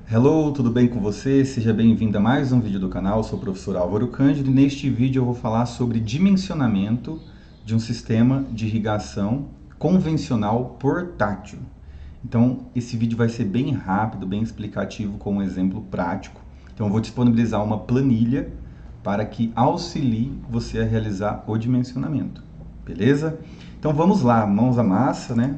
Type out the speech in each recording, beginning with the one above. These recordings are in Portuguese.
Hello, tudo bem com você? Seja bem-vindo a mais um vídeo do canal. Eu sou o professor Álvaro Cândido e neste vídeo eu vou falar sobre dimensionamento de um sistema de irrigação convencional portátil. Então, esse vídeo vai ser bem rápido, bem explicativo, com um exemplo prático. Então, eu vou disponibilizar uma planilha para que auxilie você a realizar o dimensionamento, beleza? Então, vamos lá, mãos à massa, né?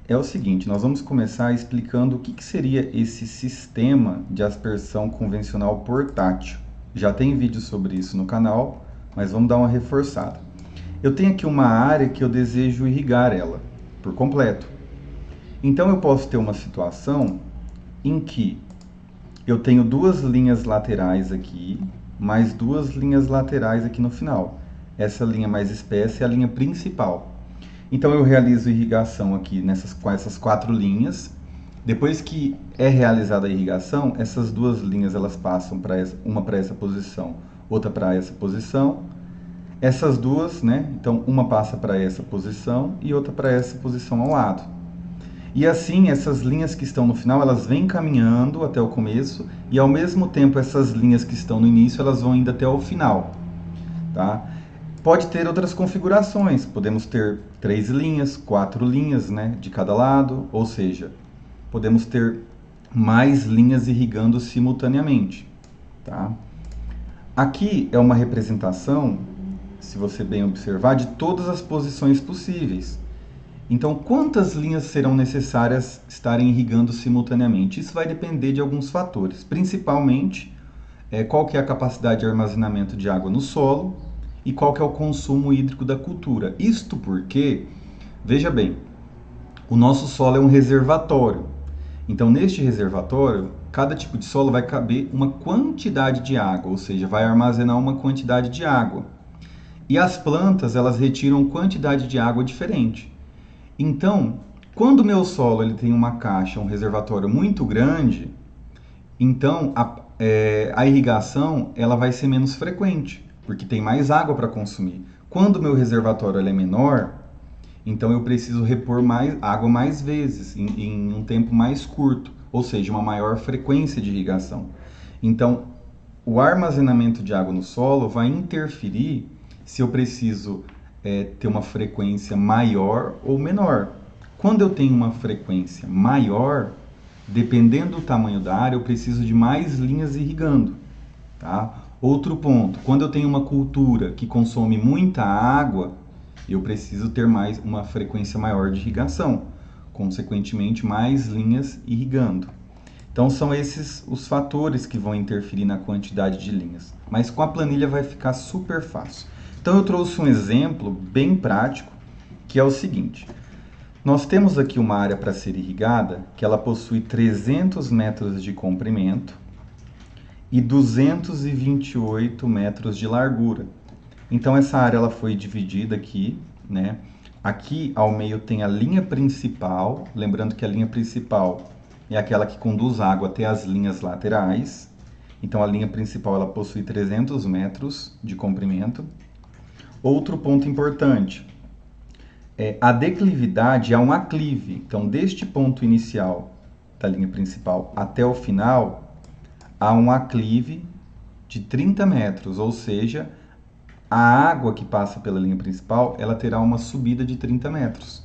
É o seguinte, nós vamos começar explicando o que seria esse sistema de aspersão convencional portátil. Já tem vídeo sobre isso no canal, mas vamos dar uma reforçada. Eu tenho aqui uma área que eu desejo irrigar ela por completo. Então eu posso ter uma situação em que eu tenho duas linhas laterais aqui, mais duas linhas laterais aqui no final. Essa linha mais espessa é a linha principal. Então eu realizo irrigação aqui com essas quatro linhas. Depois que é realizada a irrigação, essas duas linhas elas passam uma para essa posição, outra para essa posição. Essas duas, né? Então uma passa para essa posição e outra para essa posição ao lado. E assim essas linhas que estão no final, elas vêm caminhando até o começo e ao mesmo tempo essas linhas que estão no início, elas vão indo até o final, tá? Pode ter outras configurações, podemos ter 3 linhas, 4 linhas, né, de cada lado, ou seja, podemos ter mais linhas irrigando simultaneamente, tá? Aqui é uma representação, se você bem observar, de todas as posições possíveis. Então, quantas linhas serão necessárias estarem irrigando simultaneamente? Isso vai depender de alguns fatores, principalmente qual que é a capacidade de armazenamento de água no solo, e qual que é o consumo hídrico da cultura. Isto porque, veja bem, o nosso solo é um reservatório. Então, neste reservatório, cada tipo de solo vai caber uma quantidade de água, ou seja, vai armazenar uma quantidade de água. E as plantas, elas retiram quantidade de água diferente. Então, quando o meu solo ele tem uma caixa, um reservatório muito grande, então a irrigação ela vai ser menos frequente, porque tem mais água para consumir. Quando o meu reservatório é menor, então eu preciso repor mais água mais vezes, em um tempo mais curto, ou seja, uma maior frequência de irrigação. Então, o armazenamento de água no solo vai interferir se eu preciso ter uma frequência maior ou menor. Quando eu tenho uma frequência maior, dependendo do tamanho da área, eu preciso de mais linhas irrigando, tá? Outro ponto, quando eu tenho uma cultura que consome muita água, eu preciso ter uma frequência maior de irrigação, consequentemente mais linhas irrigando. Então são esses os fatores que vão interferir na quantidade de linhas, mas com a planilha vai ficar super fácil. Então eu trouxe um exemplo bem prático, que é o seguinte: nós temos aqui uma área para ser irrigada que ela possui 300 metros de comprimento e 228 metros de largura. Então essa área ela foi dividida aqui, né? Aqui ao meio tem a linha principal, lembrando que a linha principal é aquela que conduz água até as linhas laterais. Então a linha principal ela possui 300 metros de comprimento. Outro ponto importante, a declividade é um aclive. Então deste ponto inicial da linha principal até o final, há um aclive de 30 metros, ou seja, a água que passa pela linha principal, ela terá uma subida de 30 metros.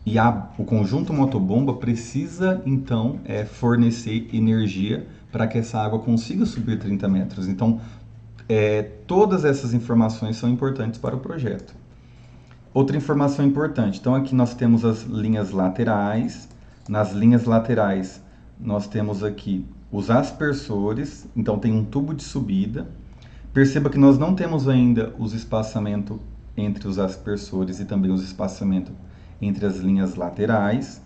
E o conjunto motobomba precisa, então, fornecer energia para que essa água consiga subir 30 metros. Então, todas essas informações são importantes para o projeto. Outra informação importante, então aqui nós temos as linhas laterais. Nas linhas laterais, nós temos aqui os aspersores, então tem um tubo de subida. Perceba que nós não temos ainda os espaçamentos entre os aspersores e também os espaçamentos entre as linhas laterais.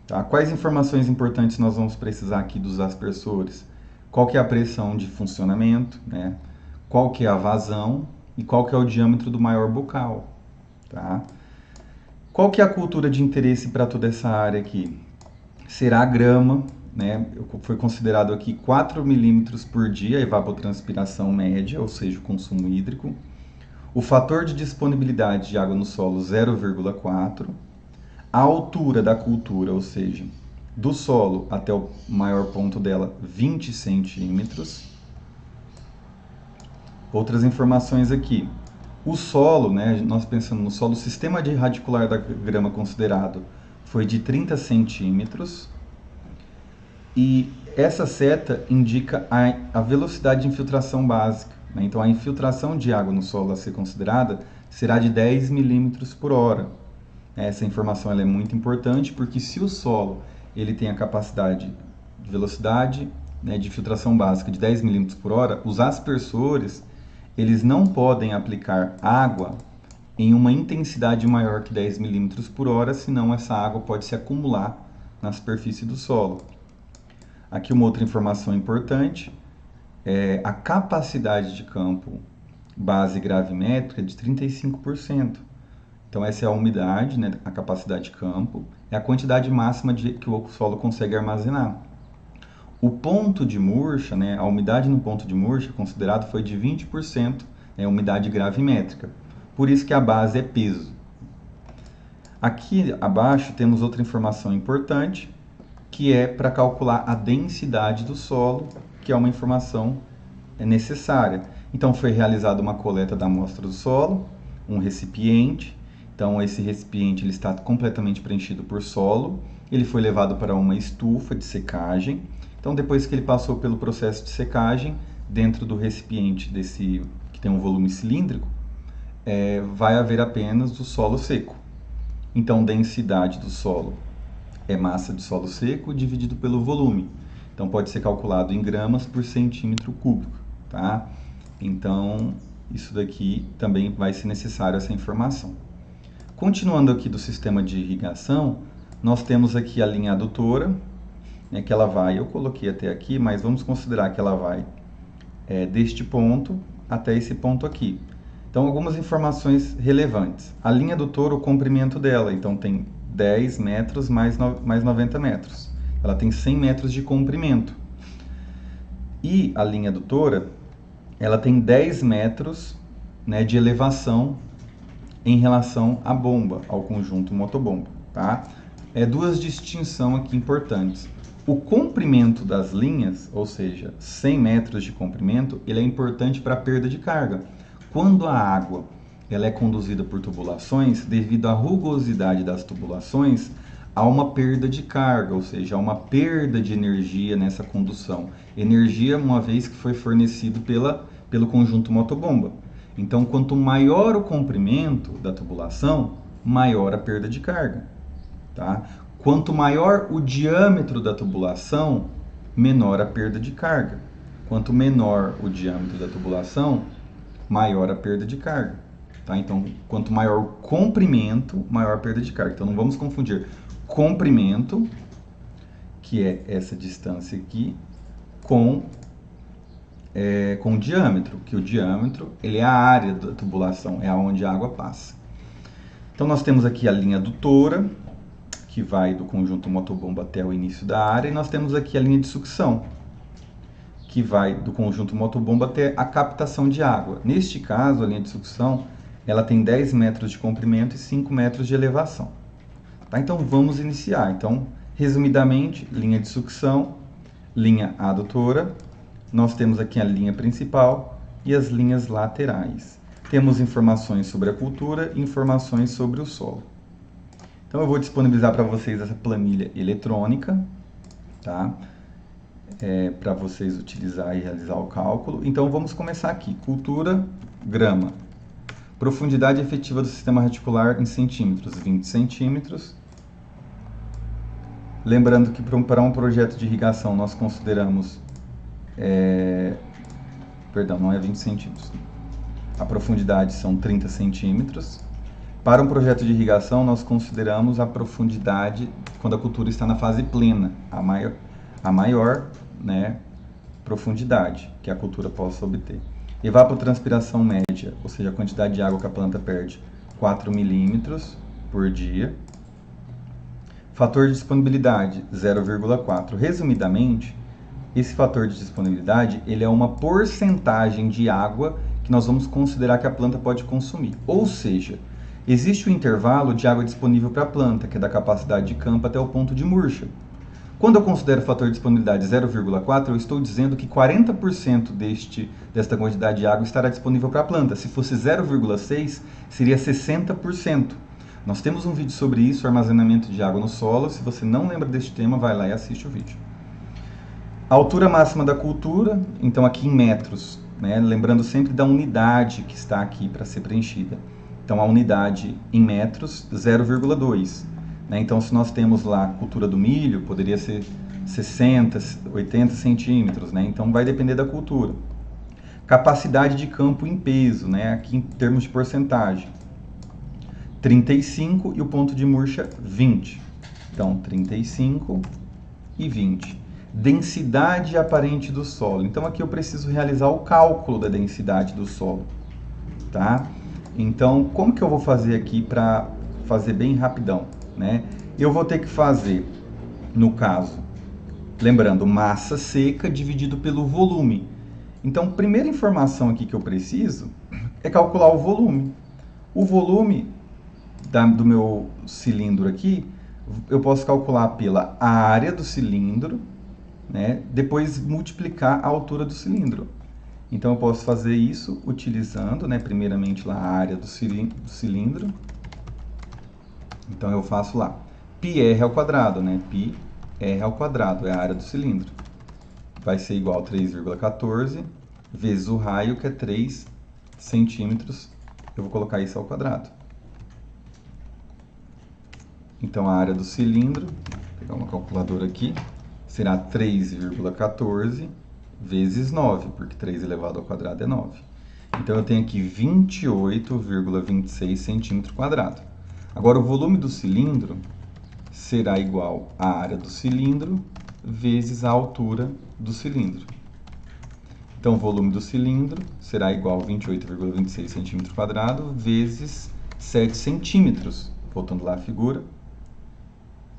Tá? Quais informações importantes nós vamos precisar aqui dos aspersores? Qual que é a pressão de funcionamento, né? Qual que é a vazão e qual que é o diâmetro do maior bocal. Tá? Qual que é a cultura de interesse para toda essa área aqui? Será a grama, né? Foi considerado aqui 4 milímetros por dia a evapotranspiração média, ou seja, o consumo hídrico. O fator de disponibilidade de água no solo 0,4. A altura da cultura, ou seja, do solo até o maior ponto dela, 20 centímetros. Outras informações aqui. O solo, né, nós pensamos no solo, o sistema de radicular da grama considerado foi de 30 centímetros. E essa seta indica a velocidade de infiltração básica, né? Então, a infiltração de água no solo a ser considerada será de 10 milímetros por hora. Essa informação ela é muito importante porque se o solo ele tem a capacidade de velocidade, né, de filtração básica de 10 milímetros por hora, os aspersores eles não podem aplicar água em uma intensidade maior que 10 milímetros por hora, senão essa água pode se acumular na superfície do solo. Aqui uma outra informação importante é a capacidade de campo base gravimétrica de 35%. Então essa é a umidade, né, a capacidade de campo, é a quantidade máxima que o solo consegue armazenar. O ponto de murcha, né, a umidade no ponto de murcha considerado foi de 20%, é a umidade gravimétrica. Por isso que a base é peso. Aqui abaixo temos outra informação importante, que é para calcular a densidade do solo, que é uma informação necessária. Então foi realizada uma coleta da amostra do solo, um recipiente. Então esse recipiente ele está completamente preenchido por solo. Ele foi levado para uma estufa de secagem. Então depois que ele passou pelo processo de secagem, dentro do recipiente desse que tem um volume cilíndrico, vai haver apenas o solo seco. Então densidade do solo é massa de solo seco dividido pelo volume. Então pode ser calculado em gramas por centímetro cúbico, tá? Então isso daqui também vai ser necessário essa informação. Continuando aqui do sistema de irrigação, nós temos aqui a linha adutora, né, que ela vai, eu coloquei até aqui, mas vamos considerar que ela vai deste ponto até esse ponto aqui. Então algumas informações relevantes. A linha adutora, o comprimento dela, então tem 10 metros mais 90 metros. Ela tem 100 metros de comprimento. E a linha adutora, ela tem 10 metros, né, de elevação em relação à bomba, ao conjunto motobomba, tá? Duas distinções aqui importantes. O comprimento das linhas, ou seja, 100 metros de comprimento, ele é importante para a perda de carga. Quando a água ela é conduzida por tubulações, devido à rugosidade das tubulações, há uma perda de carga, ou seja, há uma perda de energia nessa condução. Energia, uma vez que foi fornecido pelo conjunto motobomba. Então, quanto maior o comprimento da tubulação, maior a perda de carga. Tá? Quanto maior o diâmetro da tubulação, menor a perda de carga. Quanto menor o diâmetro da tubulação, maior a perda de carga. Tá? Então, quanto maior o comprimento, maior a perda de carga. Então, não vamos confundir comprimento, que é essa distância aqui, com diâmetro, que o diâmetro ele é a área da tubulação, é aonde a água passa. Então, nós temos aqui a linha adutora, que vai do conjunto motobomba até o início da área, e nós temos aqui a linha de sucção, que vai do conjunto motobomba até a captação de água. Neste caso, a linha de sucção ela tem 10 metros de comprimento e 5 metros de elevação. Tá? Então, vamos iniciar. Então, resumidamente, linha de sucção, linha adutora, nós temos aqui a linha principal e as linhas laterais. Temos informações sobre a cultura e informações sobre o solo. Então, eu vou disponibilizar para vocês essa planilha eletrônica, tá? Para vocês utilizar e realizar o cálculo. Então, vamos começar aqui. Cultura, grama. Profundidade efetiva do sistema radicular em centímetros, 20 centímetros. Lembrando que para um projeto de irrigação nós consideramos... Perdão, não é 20 centímetros. A profundidade são 30 centímetros. Para um projeto de irrigação nós consideramos a profundidade quando a cultura está na fase plena, a maior, né, profundidade que a cultura possa obter. Evapotranspiração média, ou seja, a quantidade de água que a planta perde, 4 milímetros por dia. Fator de disponibilidade, 0,4. Resumidamente, esse fator de disponibilidade ele é uma porcentagem de água que nós vamos considerar que a planta pode consumir. Ou seja, existe um intervalo de água disponível para a planta, que é da capacidade de campo até o ponto de murcha. Quando eu considero o fator de disponibilidade 0,4, eu estou dizendo que 40% desta quantidade de água estará disponível para a planta. Se fosse 0,6, seria 60%. Nós temos um vídeo sobre isso, armazenamento de água no solo. Se você não lembra deste tema, vai lá e assiste o vídeo. A altura máxima da cultura, então aqui em metros, né? Lembrando sempre da unidade que está aqui para ser preenchida. Então a unidade em metros, 0,2. Né? Então se nós temos lá a cultura do milho, poderia ser 60, 80 centímetros. Né? Então vai depender da cultura. Capacidade de campo em peso, né? Aqui em termos de porcentagem. 35 e o ponto de murcha 20. Então 35 e 20. Densidade aparente do solo. Então aqui eu preciso realizar o cálculo da densidade do solo, tá? Então, como que eu vou fazer aqui para fazer bem rapidão, né? Eu vou ter que fazer, no caso, lembrando, massa seca dividido pelo volume. Então, primeira informação aqui que eu preciso é calcular o volume. O volume do meu cilindro aqui, eu posso calcular pela área do cilindro, né? Depois multiplicar a altura do cilindro. Então eu posso fazer isso utilizando, né, primeiramente lá a área do cilindro. Então eu faço lá πr ao quadrado, né? πr ao quadrado é a área do cilindro. Vai ser igual a 3,14 vezes o raio, que é 3 centímetros. Eu vou colocar isso ao quadrado. Então a área do cilindro, vou pegar uma calculadora aqui, será 3,14 vezes 9, porque 3 elevado ao quadrado é 9. Então eu tenho aqui 28,26 centímetros quadrados. Agora o volume do cilindro será igual à área do cilindro vezes a altura do cilindro. Então o volume do cilindro será igual a 28,26 centímetros quadrados vezes 7 centímetros. Voltando lá a figura.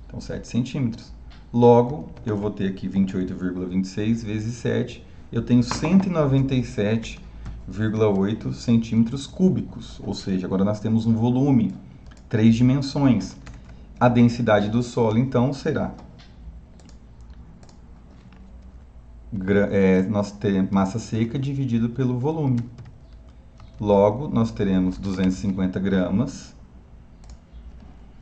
Então 7 centímetros. Logo, eu vou ter aqui 28,26 vezes 7, eu tenho 197,8 centímetros cúbicos, ou seja, agora nós temos um volume, 3 dimensões. A densidade do solo, então, será, nós teremos massa seca dividido pelo volume. Logo, nós teremos 250 gramas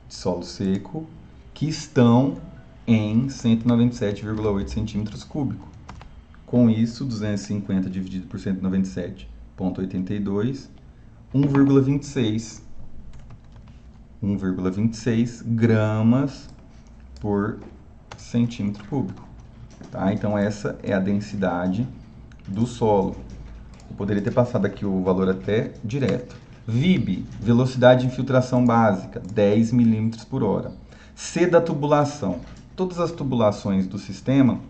de solo seco, que estão em 197,8 centímetros cúbicos. Com isso, 250 dividido por 197,82, 1,26 gramas por centímetro cúbico. Tá? Então essa é a densidade do solo. Eu poderia ter passado aqui o valor até direto. VIB, velocidade de infiltração básica, 10 milímetros por hora. C da tubulação. Todas as tubulações do sistema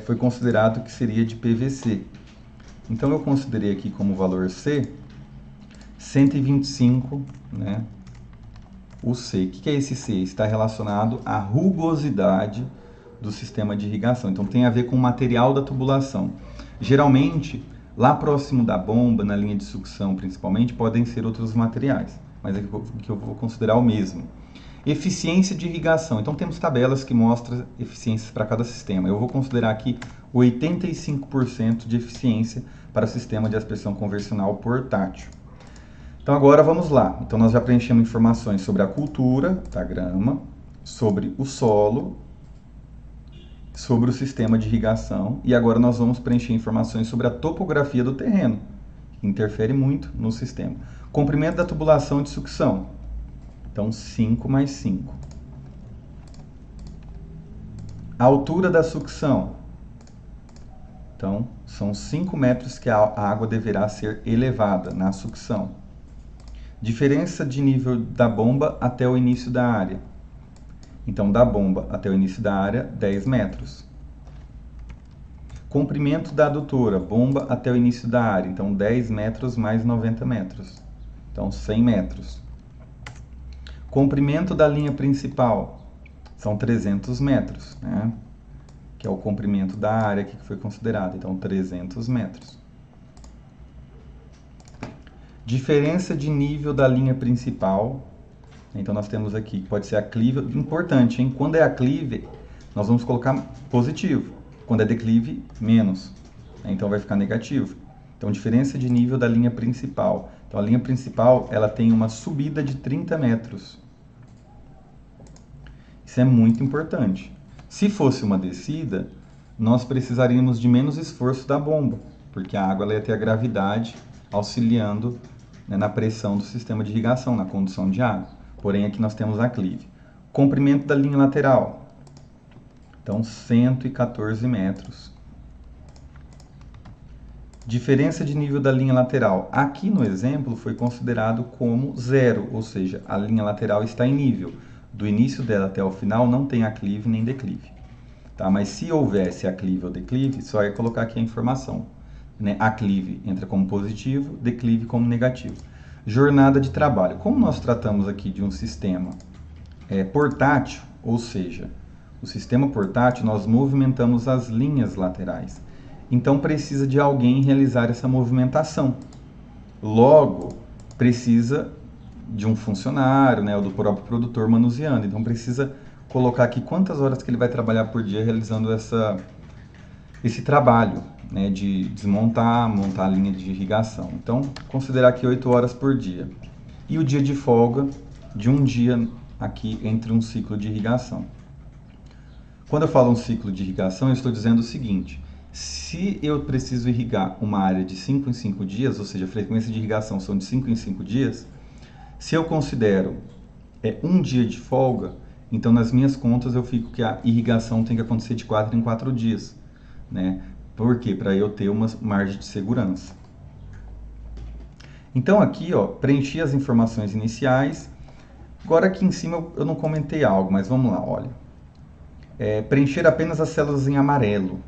foi considerado que seria de PVC. Então eu considerei aqui como valor C 125, né? O C. O que é esse C? Está relacionado à rugosidade do sistema de irrigação. Então tem a ver com o material da tubulação. Geralmente, lá próximo da bomba, na linha de sucção principalmente, podem ser outros materiais, mas aqui que eu vou considerar o mesmo. Eficiência de irrigação. Então temos tabelas que mostram eficiências para cada sistema. Eu vou considerar aqui 85% de eficiência para o sistema de aspersão convencional portátil. Então agora vamos lá. Então nós já preenchemos informações sobre a cultura da grama, sobre o solo, sobre o sistema de irrigação, e agora nós vamos preencher informações sobre a topografia do terreno, que interfere muito no sistema. Comprimento da tubulação de sucção. Então, 5 mais 5. A altura da sucção. Então, são 5 metros que a água deverá ser elevada na sucção. Diferença de nível da bomba até o início da área. Então, da bomba até o início da área, 10 metros. Comprimento da adutora, bomba até o início da área. Então, 10 metros mais 90 metros. Então, 100 metros. Comprimento da linha principal, são 300 metros, né? Que é o comprimento da área aqui que foi considerado, então 300 metros. Diferença de nível da linha principal, então nós temos aqui, pode ser aclive, importante, hein? Quando é aclive, nós vamos colocar positivo. Quando é declive, menos. Então vai ficar negativo. Então, diferença de nível da linha principal. Então, a linha principal, ela tem uma subida de 30 metros. Isso é muito importante. Se fosse uma descida, nós precisaríamos de menos esforço da bomba, porque a água ela ia ter a gravidade auxiliando, né, na pressão do sistema de irrigação, na condução de água. Porém, aqui nós temos aclive. Comprimento da linha lateral. Então, 114 metros. Diferença de nível da linha lateral. Aqui no exemplo foi considerado como zero, ou seja, a linha lateral está em nível. Do início dela até o final não tem aclive nem declive. Tá? Mas se houvesse aclive ou declive, só ia colocar aqui a informação. Né? Aclive entra como positivo, declive como negativo. Jornada de trabalho. Como nós tratamos aqui de um sistema portátil, ou seja, o sistema portátil, nós movimentamos as linhas laterais. Então, precisa de alguém realizar essa movimentação. Logo, precisa de um funcionário, né, ou do próprio produtor manuseando. Então, precisa colocar aqui quantas horas que ele vai trabalhar por dia realizando esse trabalho, né, de desmontar, montar a linha de irrigação. Então, considerar aqui 8 horas por dia. E o dia de folga de um dia aqui entre um ciclo de irrigação. Quando eu falo um ciclo de irrigação, eu estou dizendo o seguinte: se eu preciso irrigar uma área de 5 em 5 dias, ou seja, a frequência de irrigação são de 5 em 5 dias, se eu considero um dia de folga, então nas minhas contas eu fico que a irrigação tem que acontecer de 4 em 4 dias. Né? Por quê? Para eu ter uma margem de segurança. Então aqui, ó, preenchi as informações iniciais. Agora aqui em cima eu não comentei algo, mas vamos lá, olha. Preencher apenas as células em amarelo.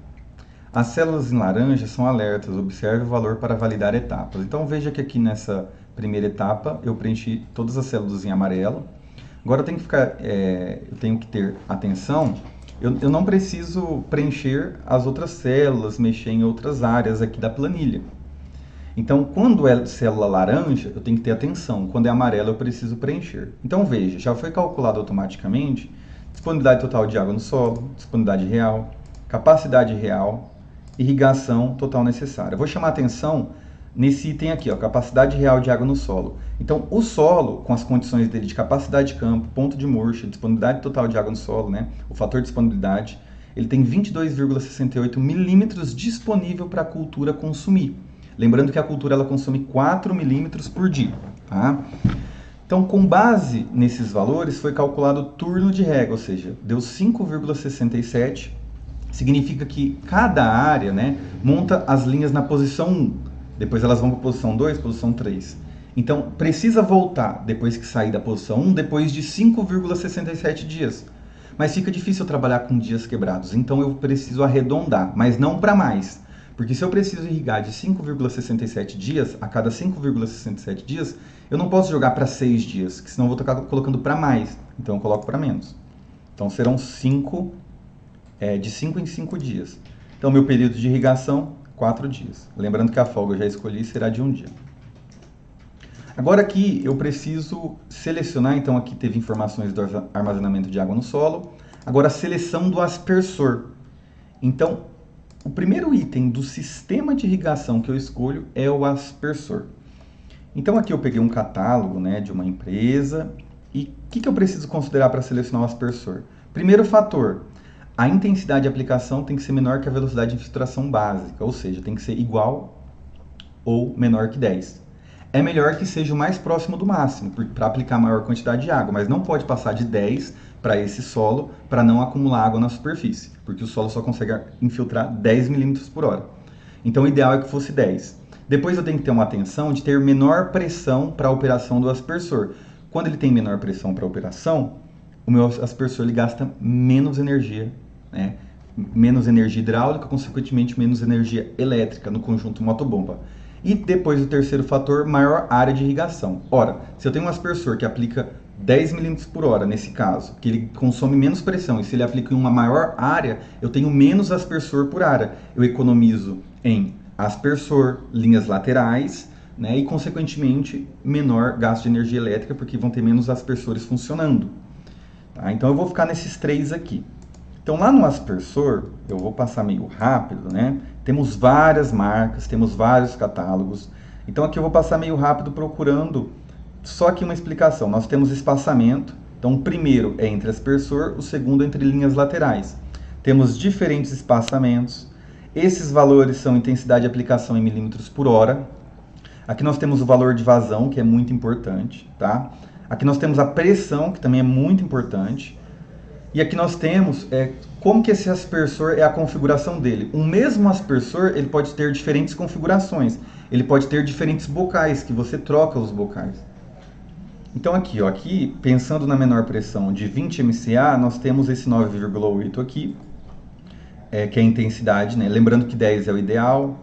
As células em laranja são alertas, observe o valor para validar etapas. Então veja que aqui nessa primeira etapa eu preenchi todas as células em amarelo. Agora eu tenho que ter atenção, eu não preciso preencher as outras células, mexer em outras áreas aqui da planilha. Então quando é célula laranja eu tenho que ter atenção, quando é amarelo eu preciso preencher. Então veja, já foi calculado automaticamente disponibilidade total de água no solo, disponibilidade real, capacidade real, irrigação total necessária. Eu vou chamar a atenção nesse item aqui, ó, capacidade real de água no solo. Então, o solo, com as condições dele de capacidade de campo, ponto de murcha, disponibilidade total de água no solo, né, o fator de disponibilidade, ele tem 22,68 milímetros disponível para a cultura consumir. Lembrando que a cultura ela consome 4 milímetros por dia. Tá? Então, com base nesses valores, foi calculado o turno de rega, ou seja, deu 5,67. Significa que cada área, né, monta as linhas na posição 1. Depois elas vão para a posição 2, posição 3. Então, precisa voltar, depois que sair da posição 1, depois de 5,67 dias. Mas fica difícil trabalhar com dias quebrados, então eu preciso arredondar, mas não para mais. Porque se eu preciso irrigar de 5,67 dias, a cada 5,67 dias, eu não posso jogar para 6 dias, que senão eu vou estar colocando para mais. Então eu coloco para menos. Então serão de 5 em 5 dias. Então meu período de irrigação, 4 dias. Lembrando que a folga eu já escolhi, será de um dia. Agora aqui eu preciso selecionar, então aqui teve informações do armazenamento de água no solo. Agora a seleção do aspersor. Então, o primeiro item do sistema de irrigação que eu escolho é o aspersor. Então aqui eu peguei um catálogo, né, de uma empresa e o que eu preciso considerar para selecionar o aspersor? Primeiro fator, a intensidade de aplicação tem que ser menor que a velocidade de infiltração básica, ou seja, tem que ser igual ou menor que 10. É melhor que seja o mais próximo do máximo, para aplicar maior quantidade de água, mas não pode passar de 10 para esse solo, para não acumular água na superfície, porque o solo só consegue infiltrar 10 milímetros por hora. Então o ideal é que fosse 10. Depois eu tenho que ter uma atenção de ter menor pressão para a operação do aspersor. Quando ele tem menor pressão para a operação, o meu aspersor ele gasta menos energia, né? Menos energia hidráulica, consequentemente menos energia elétrica no conjunto motobomba. E depois o terceiro fator, maior área de irrigação. Ora, se eu tenho um aspersor que aplica 10 milímetros por hora, nesse caso, que ele consome menos pressão, e se ele aplica em uma maior área, eu tenho menos aspersor por área. Eu economizo em aspersor, linhas laterais, né, e consequentemente menor gasto de energia elétrica, porque vão ter menos aspersores funcionando. Tá? Então eu vou ficar nesses três aqui. Então, lá no aspersor, eu vou passar meio rápido, né? Temos várias marcas, temos vários catálogos. Então, aqui eu vou passar meio rápido procurando só aqui uma explicação. Nós temos espaçamento. Então, o primeiro é entre aspersor, o segundo entre linhas laterais. Temos diferentes espaçamentos. Esses valores são intensidade de aplicação em milímetros por hora. Aqui nós temos o valor de vazão, que é muito importante, tá? Aqui nós temos a pressão, que também é muito importante. E aqui nós temos como que esse aspersor é a configuração dele. O mesmo aspersor, ele pode ter diferentes configurações. Ele pode ter diferentes bocais, que você troca os bocais. Então aqui, ó, aqui, pensando na menor pressão de 20 MCA, nós temos esse 9,8 aqui, que é a intensidade, né? Lembrando que 10 é o ideal.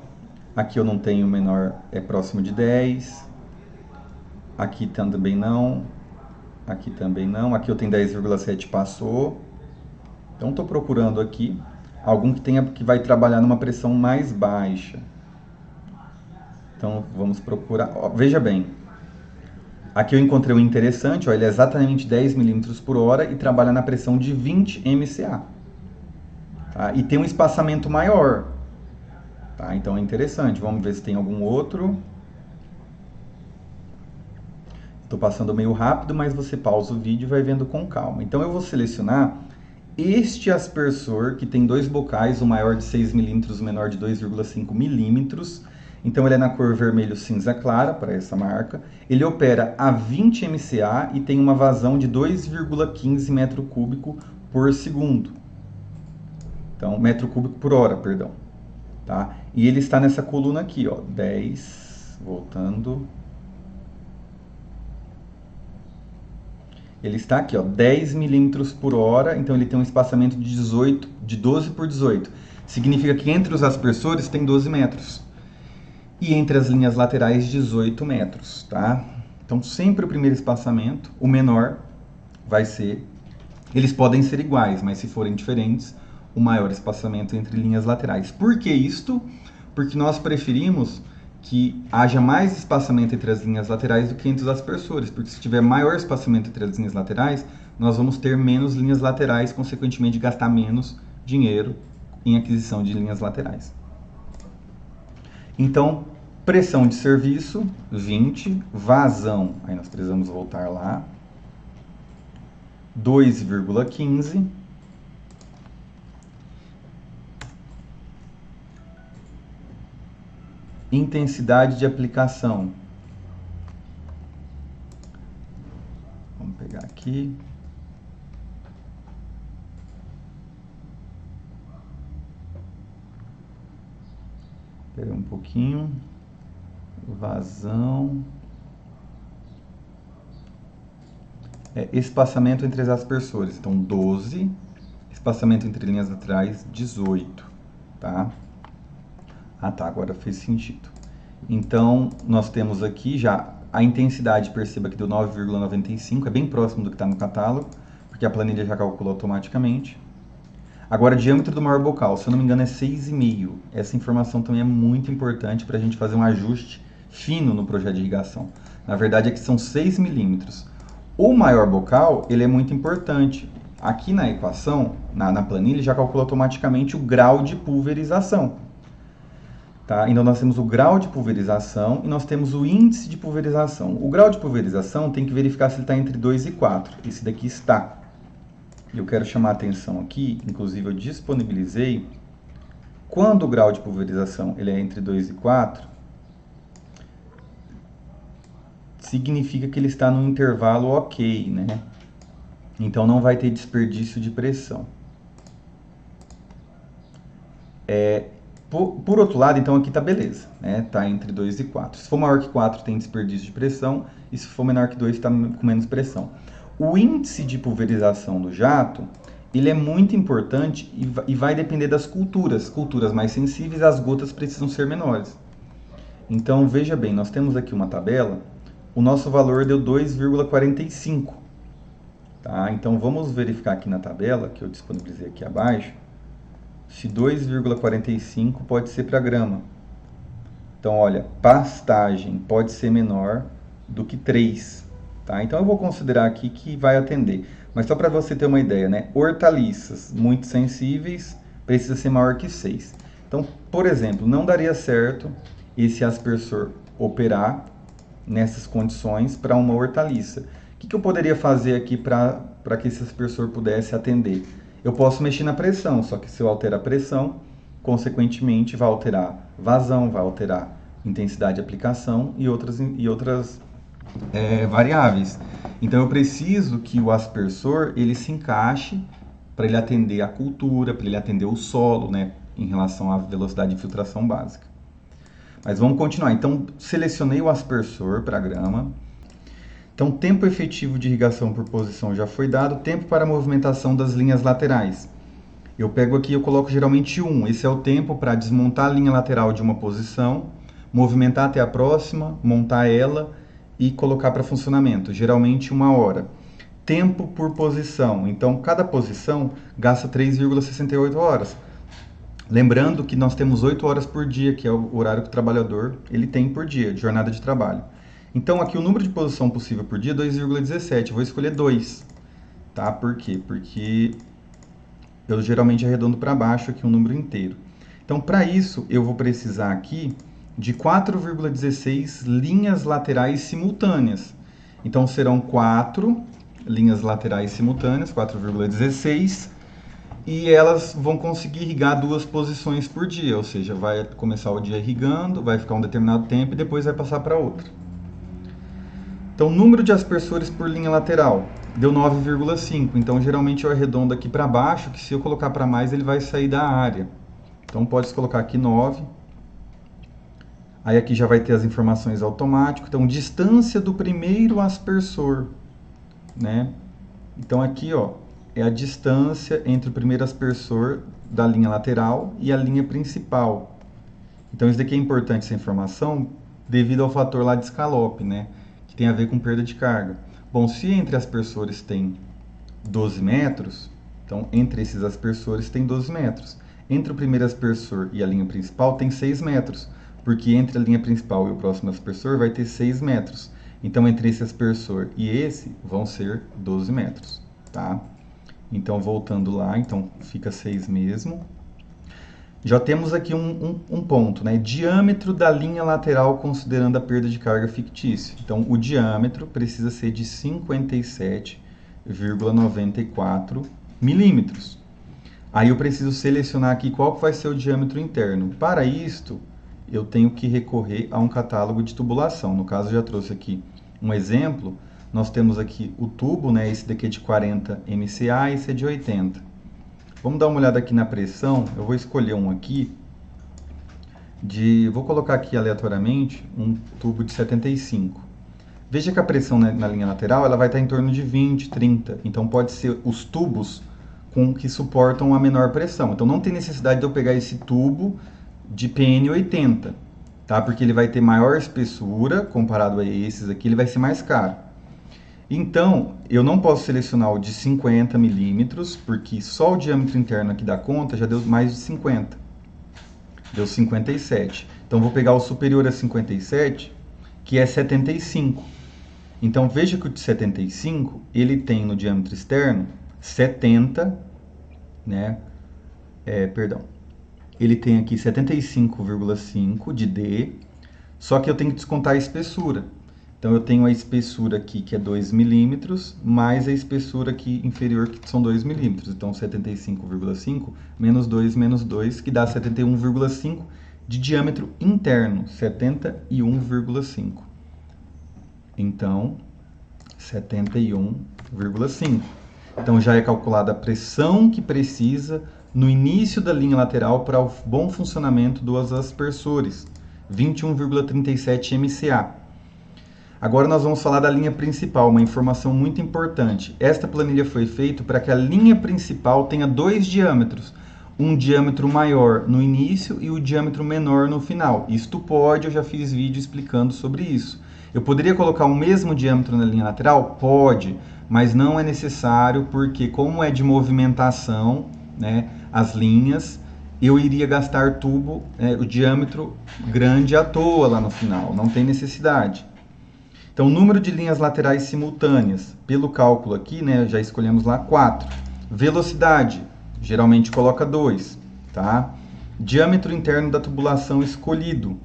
Aqui eu não tenho menor, é próximo de 10. Aqui também não. Aqui também não. Aqui eu tenho 10,7, passou. Então estou procurando aqui algum que vai trabalhar numa pressão mais baixa. Então vamos procurar. Ó, veja bem. Aqui eu encontrei um interessante, ó, ele é exatamente 10 milímetros por hora e trabalha na pressão de 20 MCA. Tá? E tem um espaçamento maior. Tá? Então é interessante. Vamos ver se tem algum outro. Estou passando meio rápido, mas você pausa o vídeo e vai vendo com calma. Então eu vou selecionar este aspersor, que tem dois bocais, o maior de 6 milímetros, o menor de 2,5 milímetros. Então ele é na cor vermelho cinza clara, para essa marca. Ele opera a 20 MCA e tem uma vazão de 2,15 metro cúbico por segundo. Então, metro cúbico por hora, perdão. Tá? E ele está nessa coluna aqui, ó, 10, voltando. Ele está aqui, ó, 10 milímetros por hora, então ele tem um espaçamento de 12 por 18. Significa que entre os aspersores tem 12 metros. E entre as linhas laterais, 18 metros, tá? Então, sempre o primeiro espaçamento, o menor, vai ser... Eles podem ser iguais, mas se forem diferentes, o maior espaçamento entre linhas laterais. Por que isto? Porque nós preferimos que haja mais espaçamento entre as linhas laterais do que entre os aspersores, porque se tiver maior espaçamento entre as linhas laterais, nós vamos ter menos linhas laterais, consequentemente gastar menos dinheiro em aquisição de linhas laterais. Então, pressão de serviço, 20, vazão, aí nós precisamos voltar lá, 2,15, intensidade de aplicação. Vamos pegar aqui. Espera um pouquinho. Vazão. Espaçamento entre os aspersores. Então, 12. Espaçamento entre linhas laterais, 18. Tá? Ah, tá, agora fez sentido. Então, nós temos aqui já a intensidade, perceba que deu 9,95, é bem próximo do que está no catálogo, porque a planilha já calculou automaticamente. Agora, diâmetro do maior bocal, se eu não me engano, é 6,5. Essa informação também é muito importante para a gente fazer um ajuste fino no projeto de irrigação. Na verdade, é que são 6 milímetros. O maior bocal, ele é muito importante. Aqui na equação, na planilha, já calcula automaticamente o grau de pulverização. Tá? Então, nós temos o grau de pulverização e nós temos o índice de pulverização. O grau de pulverização tem que verificar se ele está entre 2 e 4. Esse daqui está. Eu quero chamar a atenção aqui, inclusive eu disponibilizei, quando o grau de pulverização ele é entre 2 e 4, significa que ele está no intervalo ok, né? Então, não vai ter desperdício de pressão. Por outro lado, então aqui está beleza, né? Está entre 2 e 4. Se for maior que 4, tem desperdício de pressão, e se for menor que 2, está com menos pressão. O índice de pulverização do jato, ele é muito importante e vai depender das culturas. Culturas mais sensíveis, as gotas precisam ser menores. Então, veja bem, nós temos aqui uma tabela, o nosso valor deu 2,45. Tá? Então, vamos verificar aqui na tabela, que eu disponibilizei aqui abaixo, se 2,45 pode ser para grama. Então, olha, pastagem pode ser menor do que 3. Tá? Então, eu vou considerar aqui que vai atender. Mas só para você ter uma ideia, né? Hortaliças muito sensíveis precisa ser maior que 6. Então, por exemplo, não daria certo esse aspersor operar nessas condições para uma hortaliça. O que eu poderia fazer aqui para que esse aspersor pudesse atender? Eu posso mexer na pressão, só que se eu alterar a pressão, consequentemente vai alterar vazão, vai alterar intensidade de aplicação e outras variáveis. Então eu preciso que o aspersor ele se encaixe para ele atender a cultura, para ele atender o solo, né, em relação à velocidade de filtração básica. Mas vamos continuar. Então selecionei o aspersor para a grama. Então tempo efetivo de irrigação por posição já foi dado, tempo para a movimentação das linhas laterais. Eu pego aqui e eu coloco geralmente 1. Esse é o tempo para desmontar a linha lateral de uma posição, movimentar até a próxima, montar ela e colocar para funcionamento, geralmente 1 hora. Tempo por posição, então cada posição gasta 3,68 horas. Lembrando que nós temos 8 horas por dia, que é o horário que o trabalhador ele tem por dia, de jornada de trabalho. Então aqui o número de posição possível por dia é 2,17, eu vou escolher 2. Tá? Por quê? Porque eu geralmente arredondo para baixo aqui um número inteiro. Então para isso eu vou precisar aqui de 4,16 linhas laterais simultâneas. Então serão 4 linhas laterais simultâneas, 4,16, e elas vão conseguir irrigar 2 posições por dia, ou seja, vai começar o dia irrigando, vai ficar um determinado tempo e depois vai passar para outra. Então, número de aspersores por linha lateral deu 9,5, então geralmente eu arredondo aqui para baixo, que se eu colocar para mais ele vai sair da área. Então pode colocar aqui 9. Aí aqui já vai ter as informações automáticas. Então, distância do primeiro aspersor, né? Então aqui, ó, é a distância entre o primeiro aspersor da linha lateral e a linha principal. Então isso daqui é importante, essa informação, devido ao fator lá de escalope, né? Que tem a ver com perda de carga. Bom, se entre aspersores tem 12 metros, então entre esses aspersores tem 12 metros. Entre o primeiro aspersor e a linha principal tem 6 metros. Porque entre a linha principal e o próximo aspersor vai ter 6 metros. Então, entre esse aspersor e esse, vão ser 12 metros, tá? Então, voltando lá, então fica 6 mesmo. Já temos aqui um ponto, né? Diâmetro da linha lateral considerando a perda de carga fictícia. Então, o diâmetro precisa ser de 57,94 milímetros. Aí eu preciso selecionar aqui qual vai ser o diâmetro interno. Para isto, eu tenho que recorrer a um catálogo de tubulação. No caso, eu já trouxe aqui um exemplo. Nós temos aqui o tubo, né? Esse daqui é de 40 MCA, esse é de 80. Vamos dar uma olhada aqui na pressão. Eu vou escolher um aqui, vou colocar aqui aleatoriamente um tubo de 75. Veja que a pressão na linha lateral ela vai estar em torno de 20, 30. Então pode ser os tubos que suportam a menor pressão. Então não tem necessidade de eu pegar esse tubo de PN 80, tá? Porque ele vai ter maior espessura comparado a esses aqui, ele vai ser mais caro. Então, eu não posso selecionar o de 50 milímetros, porque só o diâmetro interno aqui da conta já deu mais de 50. Deu 57. Então, vou pegar o superior a 57, que é 75. Então, veja que o de 75, ele tem no diâmetro externo 70, né? Ele tem aqui 75,5 de D, só que eu tenho que descontar a espessura. Então eu tenho a espessura aqui que é 2 milímetros, mais a espessura aqui inferior que são 2 milímetros. Então 75,5 menos 2, que dá 71,5 de diâmetro interno, 71,5. Então 71,5. Então já é calculada a pressão que precisa no início da linha lateral para o bom funcionamento dos aspersores, 21,37 MCA. Agora nós vamos falar da linha principal, uma informação muito importante. Esta planilha foi feita para que a linha principal tenha 2 diâmetros, um diâmetro maior no início e o diâmetro menor no final. Isto pode, eu já fiz vídeo explicando sobre isso. Eu poderia colocar o mesmo diâmetro na linha lateral? Pode, mas não é necessário, porque como é de movimentação, né, as linhas, eu iria gastar o diâmetro grande à toa lá no final, não tem necessidade. Então Então, número de linhas laterais simultâneas, pelo cálculo aqui, né, já escolhemos lá 4. Velocidade, geralmente coloca 2, tá? Diâmetro interno da tubulação escolhido.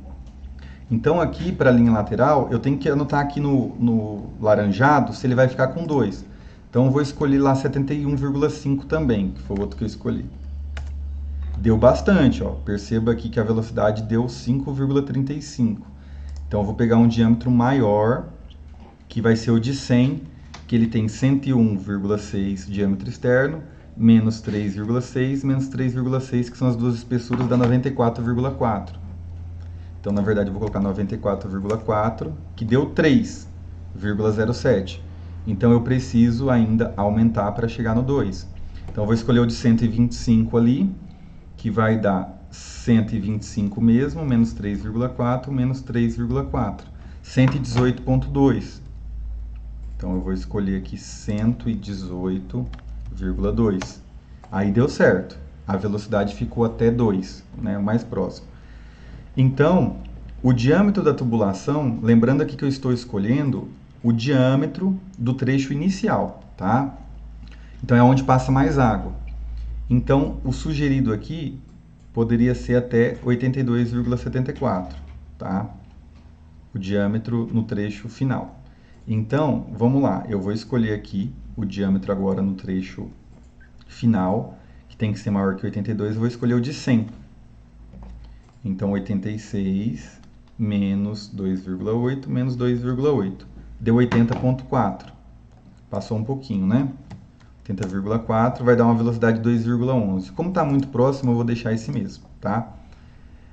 Então, aqui, para a linha lateral, eu tenho que anotar aqui no laranjado se ele vai ficar com 2. Então, eu vou escolher lá 71,5 também, que foi o outro que eu escolhi. Deu bastante, ó. Perceba aqui que a velocidade deu 5,35. Então, eu vou pegar um diâmetro maior, que vai ser o de 100, que ele tem 101,6 diâmetro externo, menos 3,6, menos 3,6, que são as duas espessuras, dá 94,4. Então, na verdade, eu vou colocar 94,4, que deu 3,07. Então, eu preciso ainda aumentar para chegar no 2. Então, eu vou escolher o de 125 ali, que vai dar 125 mesmo, menos 3,4, menos 3,4. 118,2. Então, eu vou escolher aqui 118,2. Aí deu certo. A velocidade ficou até 2, né, o mais próximo. Então, o diâmetro da tubulação, lembrando aqui que eu estou escolhendo o diâmetro do trecho inicial, tá? Então, é onde passa mais água. Então, o sugerido aqui poderia ser até 82,74, tá? O diâmetro no trecho final. Então, vamos lá. Eu vou escolher aqui o diâmetro agora no trecho final, que tem que ser maior que 82, eu vou escolher o de 100. Então, 86 menos 2,8 menos 2,8. Deu 80,4. Passou um pouquinho, né? 80,4 vai dar uma velocidade de 2,11. Como está muito próximo, eu vou deixar esse mesmo, tá?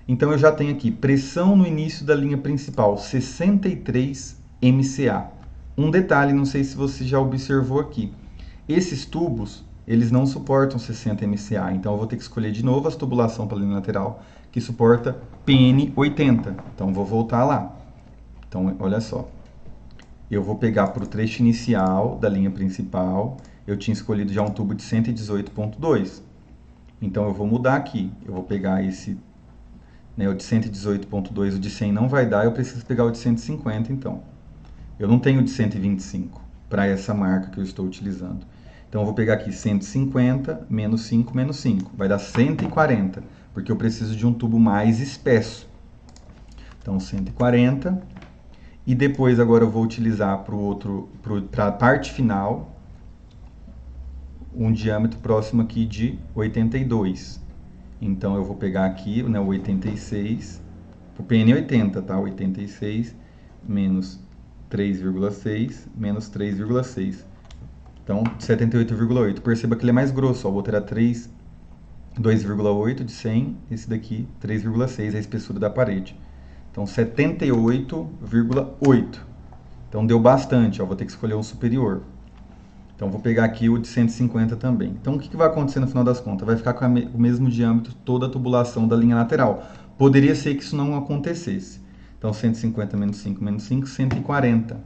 Então, eu já tenho aqui pressão no início da linha principal, 63 MCA. Um detalhe, não sei se você já observou aqui. Esses tubos, eles não suportam 60 MCA, então eu vou ter que escolher de novo as tubulação para a linha lateral, que suporta PN 80. Então, vou voltar lá. Então, olha só. Eu vou pegar para o trecho inicial da linha principal, eu tinha escolhido já um tubo de 118,2. Então, eu vou mudar aqui. Eu vou pegar esse, né, o de 118,2, o de 100 não vai dar, eu preciso pegar o de 150, então. Eu não tenho de 125 para essa marca que eu estou utilizando. Então, eu vou pegar aqui 150 menos 5 menos 5. Vai dar 140, porque eu preciso de um tubo mais espesso. Então, 140. E depois, agora, eu vou utilizar para a parte final, um diâmetro próximo aqui de 82. Então, eu vou pegar aqui, né, o 86, o PN 80, tá? 86 menos 3,6 menos 3,6. Então, 78,8. Perceba que ele é mais grosso, ó. O outro era 2,8 de 100, esse daqui 3,6, a espessura da parede. Então, 78,8. Então, deu bastante, ó. Vou ter que escolher um superior. Então, vou pegar aqui o de 150 também. Então, o que vai acontecer no final das contas? Vai ficar com o mesmo diâmetro toda a tubulação da linha lateral. Poderia ser que isso não acontecesse. Então, 150 menos 5 menos 5, 140.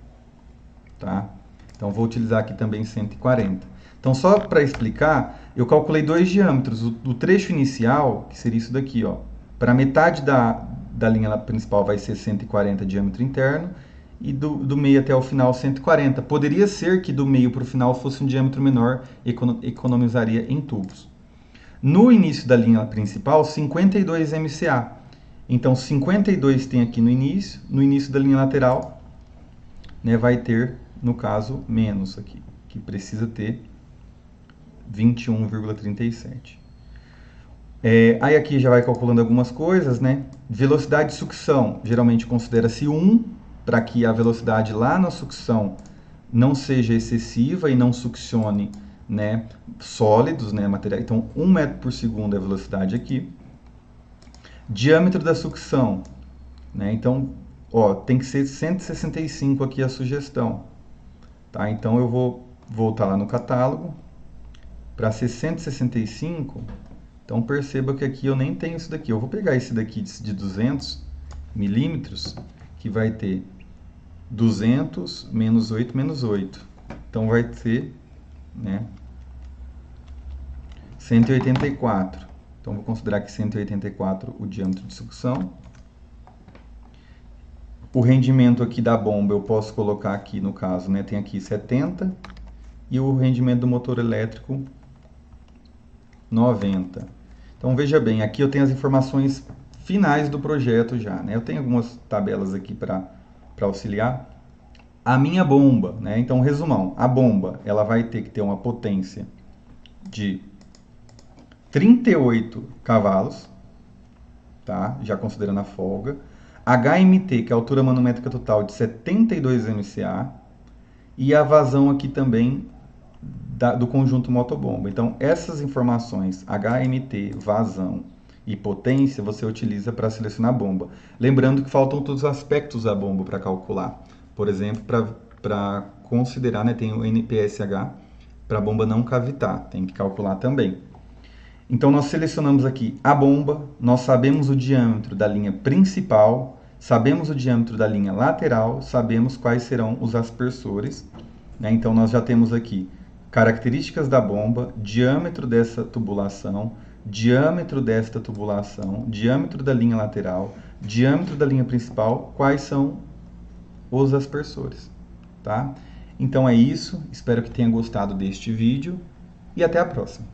Tá? Então, vou utilizar aqui também 140. Então, só para explicar, eu calculei dois diâmetros. O trecho inicial, que seria isso daqui, ó. Para metade da linha principal vai ser 140 diâmetro interno. E do meio até o final 140. Poderia ser que do meio para o final fosse um diâmetro menor, economizaria em tubos. No início da linha principal, 52 MCA. Então, 52 tem aqui no início da linha lateral, né, vai ter, no caso, menos aqui, que precisa ter 21,37. Aí aqui já vai calculando algumas coisas, né? Velocidade de sucção, geralmente considera-se 1, para que a velocidade lá na sucção não seja excessiva e não succione, né, sólidos, né, materiais. Então, 1 metro por segundo é a velocidade aqui. Diâmetro da sucção, né? Então, ó, tem que ser 165 aqui a sugestão, tá? Então, eu vou voltar lá no catálogo. Para ser 165, então perceba que aqui eu nem tenho isso daqui. Eu vou pegar esse daqui de 200 milímetros, que vai ter 200 menos 8 menos 8. Então, vai ser, né, 184. Então, vou considerar que 184 o diâmetro de sucção. O rendimento aqui da bomba eu posso colocar aqui no caso, né? Tem aqui 70 e o rendimento do motor elétrico 90. Então veja bem, aqui eu tenho as informações finais do projeto já, né? Eu tenho algumas tabelas aqui para auxiliar. A minha bomba, né? Então resumão, a bomba ela vai ter que ter uma potência de 38 cavalos, tá? Já considerando a folga. HMT, que é a altura manométrica total, de 72 MCA. E a vazão aqui também do conjunto motobomba. Então, essas informações, HMT, vazão e potência, você utiliza para selecionar a bomba. Lembrando que faltam todos os aspectos da bomba para calcular. Por exemplo, para considerar, né, tem o NPSH, para a bomba não cavitar, tem que calcular também. Então, nós selecionamos aqui a bomba, nós sabemos o diâmetro da linha principal, sabemos o diâmetro da linha lateral, sabemos quais serão os aspersores, né? Então, nós já temos aqui características da bomba, diâmetro dessa tubulação, diâmetro desta tubulação, diâmetro da linha lateral, diâmetro da linha principal, quais são os aspersores, tá? Então é isso, espero que tenha gostado deste vídeo e até a próxima.